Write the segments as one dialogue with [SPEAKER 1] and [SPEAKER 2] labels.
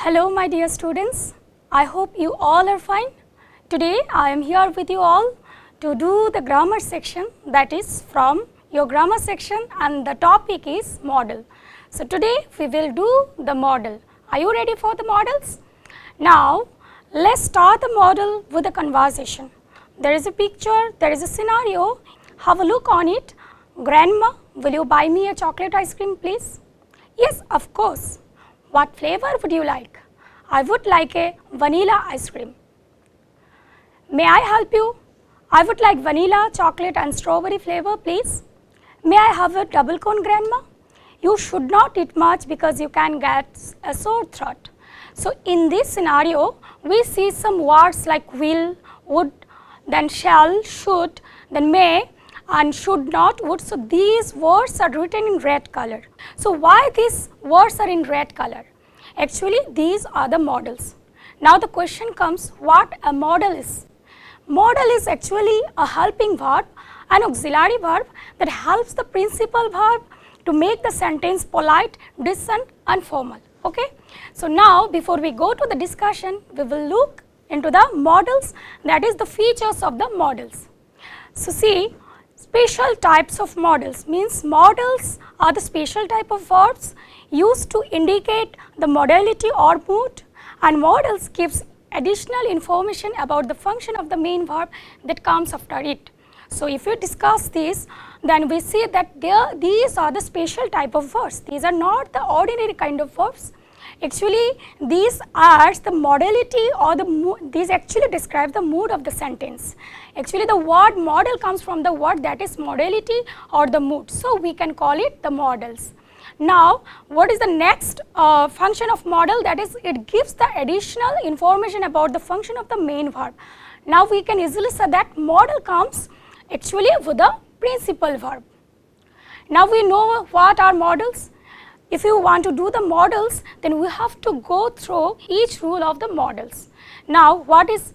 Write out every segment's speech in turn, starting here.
[SPEAKER 1] Hello my dear students, I hope you all are fine. Today I am here with you all to do the grammar section, that is from your grammar section, and the topic is model. So today we will do the model. Are you ready for the models? Now let's start the model with a conversation. There is a picture, there is a scenario, have a look on it. Grandma, will you buy me a chocolate ice cream please? Yes, of course. What flavor would you like? I would like a vanilla ice cream. May I help you? I would like vanilla, chocolate and strawberry flavor please. May I have a double cone, grandma? You should not eat much because you can get a sore throat. So in this scenario, we see some words like will, would, then shall, should, then may, and should not, would. So these words are written in red color. So why these words are in red color? Actually these are the models. Now the question comes, what a model is? Model is actually a helping verb, an auxiliary verb that helps the principal verb to make the sentence polite, decent and formal. Okay? So now before we go to the discussion, we will look into the models, that is the features of the models. So see, special types of models means models are the special type of verbs used to indicate the modality or mood, and models gives additional information about the function of the main verb that comes after it. So if you discuss this, then we see that these are the special type of verbs. These are not the ordinary kind of verbs. Actually these are the modality or the mood. These actually describe the mood of the sentence. Actually the word model comes from the word that is modality or the mood. So we can call it the models. Now what is the next function of model? That is, it gives the additional information about the function of the main verb. Now we can easily say that model comes actually with the principal verb. Now we know what are models. If you want to do the models, then we have to go through each rule of the models. Now what is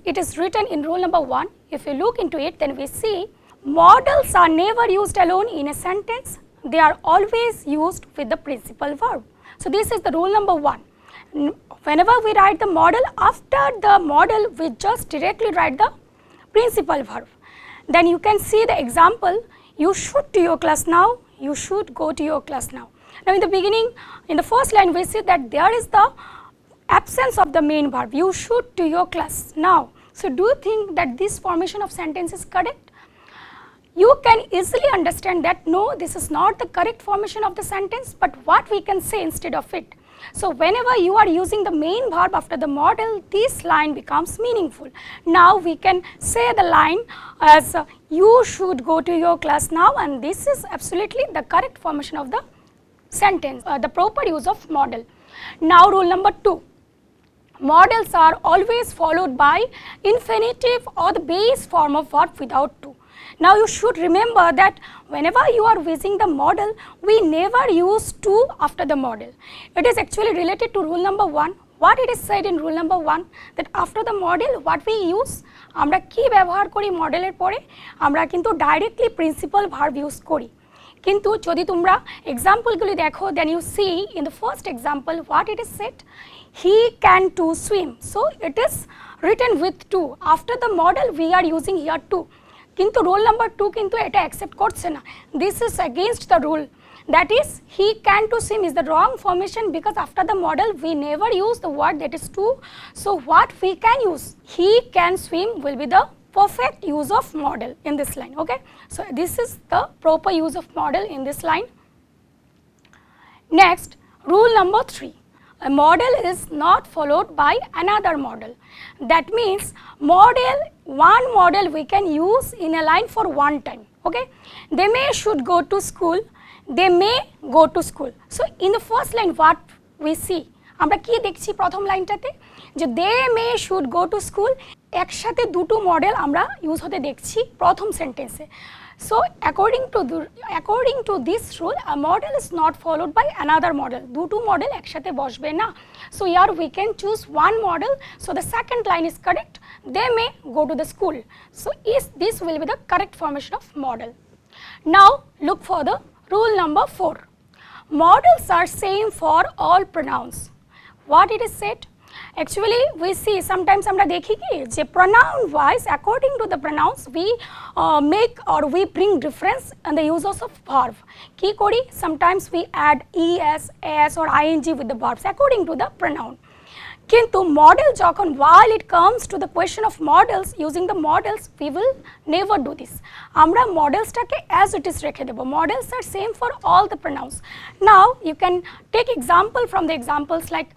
[SPEAKER 1] it is written in rule number 1. If you look into it, then we see models are never used alone in a sentence. They are always used with the principal verb. So this is the rule number 1. Whenever we write the model, after the model we just directly write the principal verb. Then you can see the example, you should to your class now, you should go to your class now. Now in the beginning, in the first line we see that there is the absence of the main verb, you should to your class now. So do you think that this formation of sentence is correct? You can easily understand that no, this is not the correct formation of the sentence, but what we can say instead of it. So whenever you are using the main verb after the model, this line becomes meaningful. Now we can say the line as you should go to your class now, and this is absolutely the correct formation of the sentence, the proper use of model. Now rule number 2. Models are always followed by infinitive or the base form of verb without to. Now you should remember that whenever you are using the model, we never use to after the model. It is actually related to rule number 1. What it is said in rule number 1, that after the model what we use, আমরা কি ব্যবহার করি মডেলের পরে, আমরা কিন্তু directly principal verb use করি। কিন্তু যদি তোমরা এক্সাম্পলগুলি দেখো, then you see in the first example what it is said, he can to swim. So it is written with to. After the model we are using here to. কিন্তু roll number 2 কিন্তু এটা accept করছে না, this is against the rule, that is he can to swim is the wrong formation because after the model we never use the word that is to. So what we can use, he can swim will be the perfect use of model in this line. Okay, so this is the proper use of model in this line. Next, rule number 3. A model is not followed by another model. That means one model we can use in a line for one time. Okay, they may should go to school, they may go to school. So in the first line what we see, আমরা কি দেখছি প্রথম লাইনটাতে, যে দে মে should go to school, একসাথে দুটো model আমরা use হতে দেখছি প্রথম সেন্টেন্সে। So according to this rule, a model is not followed by another model. দুটো মডেল একসাথে বসবে না। So here we can choose one model. So the second line is correct. They may go to the school. So this will be the correct formation of model. Now look for the rule number 4. Models are same for all pronouns. what it is said? Actually we see sometimes আমরা দেখি কি যে pronoun wise according to the pronouns we make or we bring difference in the uses of verb. কি করি? Sometimes we add es, s or ing with the verbs according to the pronoun. কিন্তু model যখন while it comes to the question of models, using the models we will never do this. আমরা modelsটাকে as it is রেখে দেব. Models are same for all the pronouns. Now you can take example from the examples like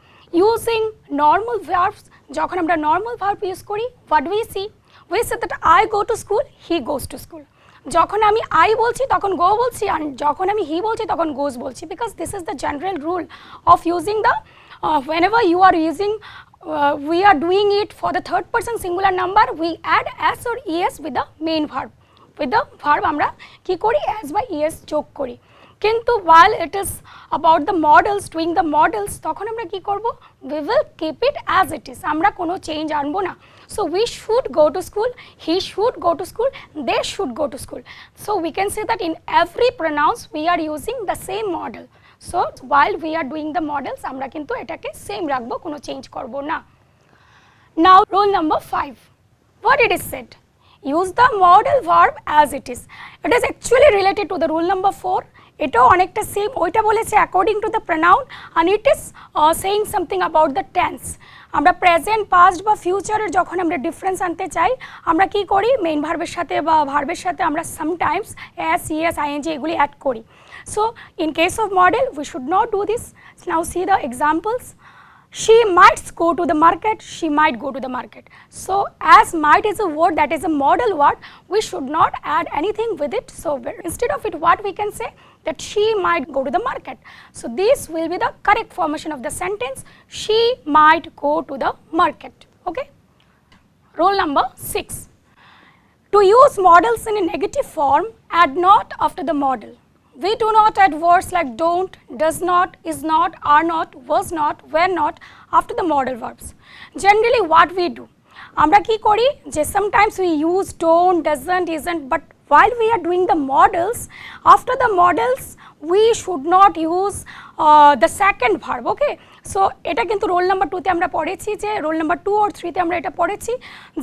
[SPEAKER 1] using normal verbs. যখন আমরা normal verb use করি, what do we see? We say that I go to school, he goes to school. যখন আমি I বলছি তখন go বলছি, and যখন আমি he বলছি তখন goes বলছি, because this is the general rule of using the whenever you are using we are doing it for the third person singular number, we add s or es with the main verb. With the verb আমরা কি করি? s by es যোগ করি। কিন্তু while it is about the models, doing the models, তখন আমরা কি করব? We will keep it as it is. আমরা কোনো চেঞ্জ আনবো না। So we should go to school, he should go to school, they should go to school. So we can say that in every pronouns we are using the same model. So while we are doing the models আমরা কিন্তু এটাকে same রাখবো, কোনো change করব না। Now rule number 5. What it is said? Use the modal verb as it is. It is actually related to the rule number 4. এটাও অনেকটা same, ওইটা বলেছে according to the pronoun and it is saying something about the tense. আমরা present, past বা ফিউচারের যখন আমরা difference আনতে চাই আমরা কি করি? মেইন ভার্বের সাথে বা ভার্বের সাথে আমরা সামটাইমস এস, ইএস, আইএনজি এগুলি অ্যাড করি। So in case of model we should not do this. Now C the examples. She might go to the market, she might go to the market. So as might is a word that is a modal word, we should not add anything with it. So instead of it what we can say? That she might go to the market. So this will be the correct formation of the sentence, she might go to the market. Okay. Rule number 6. To use models in a negative form, add not after the model. We do not add words like don't, does not, is not, are not, was not, were not after the modal verbs. Generally what we do? আমরা কি করি? যে sometimes we use don't, doesn't, isn't, but while we are doing the models, after the models we should not use the second verb. Okay, so এটা কিন্তু roll number 2 তে আমরা পড়েছি, যে রোল নাম্বার 2 or 3 তে আমরা এটা পড়েছি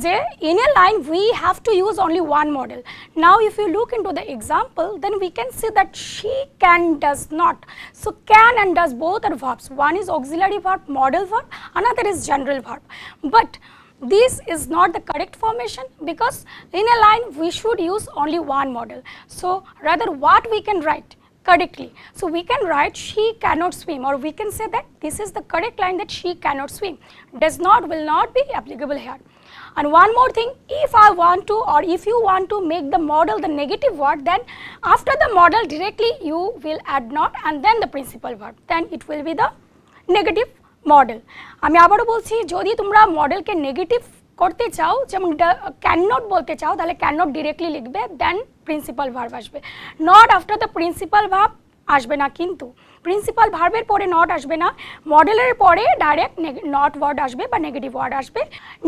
[SPEAKER 1] যে in a line we have to use only one model. Now if you look into the example, then we can see that she can, does not. So can and does both are verbs. One is auxiliary verb, modal verb, another is general verb, but this is not the correct formation because in a line we should use only one model. So rather what we can write correctly? So we can write she cannot swim, or we can say that this is the correct line, that she cannot swim. Does not will not be applicable here. And one more thing, if I want to, or if you want to make the model the negative word, then after the model directly you will add not and then the principal verb, then it will be the negative model. আমি আবারও বলছি, যদি তোমরা মডেলকে negative করতে চাও, যেমন can not বলতে চাও, তাহলে ক্যান নট ডিরেক্টলি লিখবে, দেন প্রিন্সিপাল ভার্ব আসবে। Not after the principal verb আসবে না, কিন্তু প্রিন্সিপাল ভার্বের পরে নট আসবে না, মডেলের পরে ডাইরেক্ট নট ওয়ার্ড আসবে বা নেগেটিভ ওয়ার্ড আসবে।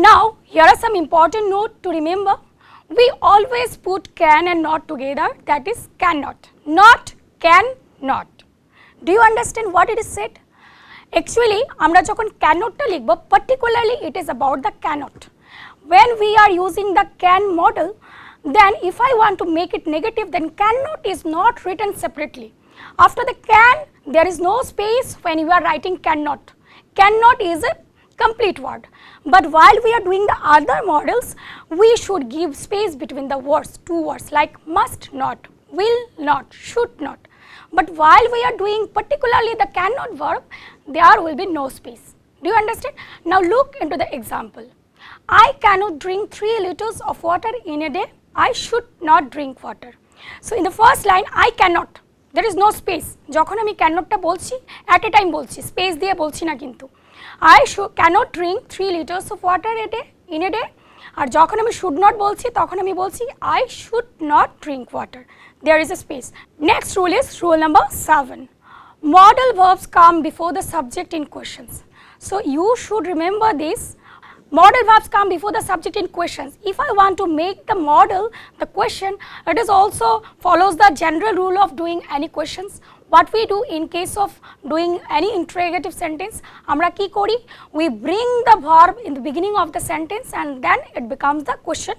[SPEAKER 1] Now here are some important note to remember. We always put can and not together, that is cannot, not can not. Do you understand what it is said? Actually আমরা যখন cannot লিখব, particularly it is about the cannot. When we are using the can model, then if I want to make it negative, then cannot is not written separately. After the can there is no space when you are writing cannot. Cannot is a complete word, but while we are doing the other models we should give space between the words, two words like must not, will not, should not. But while we are doing particularly the cannot verb, there will be no space. Do you understand? Now look into the example. I cannot drink 3 liters of water in a day. I should not drink water. So in the first line I cannot, there is no space. যখন আমি cannotটা বলছি at a time বলছি, space দিয়ে বলছি না কিন্তু। I cannot drink 3 liters of water in a day. আর যখন আমি শুড নট বলছি তখন আমি বলছি I should not drink water. There is a space. Next rule is rule number 7. Modal verbs come before the subject in questions. So you should remember this. Modal verbs come before the subject in questions. If I want to make the model the question, it is also follows the general rule of doing any questions. what we do in case of doing any interrogative sentence, amra ki kori, we bring the verb in the beginning of the sentence and then it becomes the question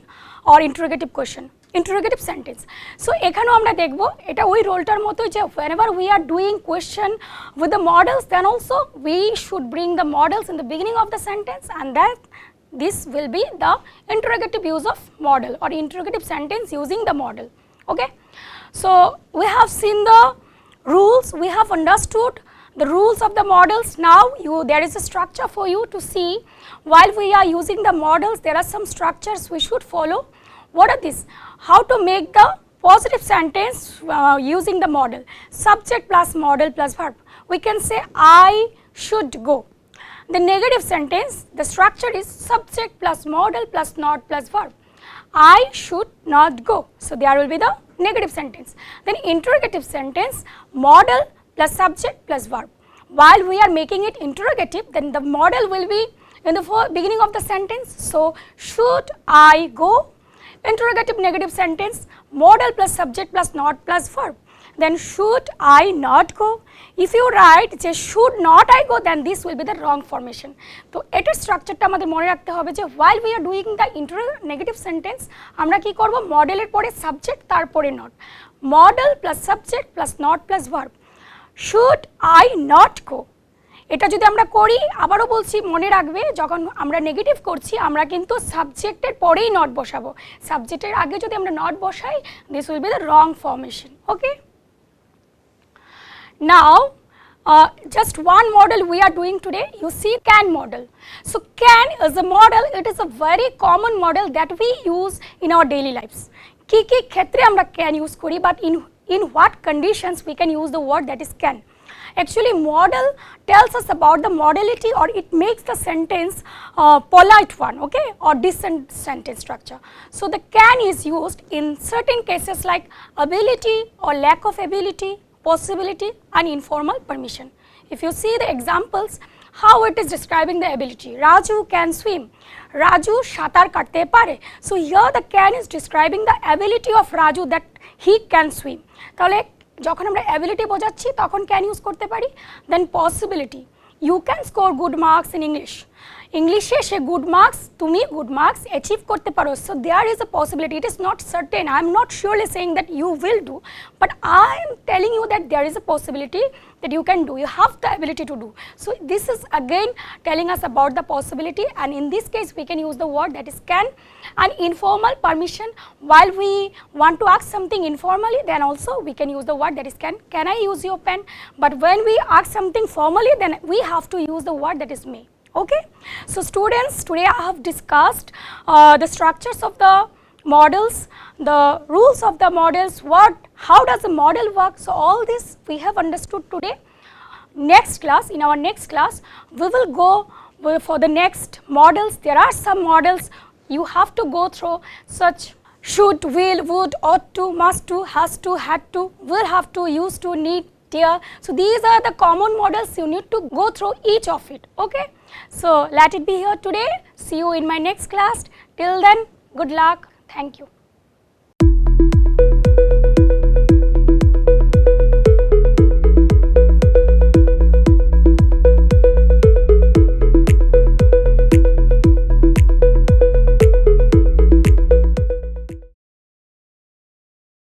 [SPEAKER 1] or interrogative question, interrogative sentence. So এখানেও আমরা দেখব এটা ওই রোলটার মতো যে whenever we are doing question with the models, then also we should bring the models in the beginning of the sentence and then this will be the interrogative use of model or interrogative sentence using the model. Okay, so we have seen the rules, we have understood the rules of the models. Now there is a structure for you to see. While we are using the models, there are some structures we should follow. What are these? How to make the positive sentence using the model, subject plus model plus verb. We can say I should go. The negative sentence, the structure is subject plus model plus not plus verb. I should not go. So there will be the negative sentence. Then interrogative sentence, model plus subject plus verb. While we are making it interrogative, then the model will be in the beginning of the sentence. So should I go? Interrogative negative sentence, modal plus subject plus not plus verb. Then should I not go? If you write যে should not I go, then this will be the wrong formation. তো এটার স্ট্রাকচারটা আমাদের মনে রাখতে হবে যে while we are doing the interrogative sentence, আমরা কি করব, মডেলের পরে সাবজেক্ট তারপরে not, model plus subject plus not plus verb. should I not go, এটা যদি আমরা করি, আবারও বলছি মনে রাখবে যখন আমরা নেগেটিভ করছি আমরা কিন্তু সাবজেক্টের পরেই নট বসাবো, সাবজেক্টের আগে যদি আমরা নট বসাই this will be the wrong formation. Okay, now just one model we are doing today, you see can model. So can is a model, it is a very common model that we use in our daily lives. কি কি ক্ষেত্রে আমরা can use করি, but in what conditions we can use the word that is can. Actually model tells us about the modality or it makes the sentence polite one, okay, or decent sentence structure. So the can is used in certain cases like ability or lack of ability, possibility and informal permission. If you see the examples how it is describing the ability, Raju can swim, Raju সাঁতার কাটতে পারে. So here the can is describing the ability of Raju that he can swim. তাহলে যখন আমরা ability বোঝাচ্ছি তখন can use করতে পারি। Then possibility, you can score good marks in English, ইংলিশে সে গুড মার্কস, তুমি গুড মার্কস অ্যাচিভ করতে পারো। So there is a possibility, it is not certain, I am not surely saying that you will do, but I am telling you that there is a possibility that you can do, you have the ability to do. So this is again telling us about the possibility, and in this case we can use the word that is can. And informal permission, while we want to ask something informally, then also we can use the word that is can I use your pen, but when we ask something formally then we have to use the word that is may. Okay, so students, today I have discussed the structures of the models, the rules of the models, how does the model work. So all this we have understood today. Next class, in our next class we will go for the next models. There are some models you have to go through, such should, will, would, ought to, must to, has to, had to, will have to, used to, need, dear. So these are the common models, you need to go through each of it. Okay, so let it be here today. See you in my next class. Till then, good luck. Thank you.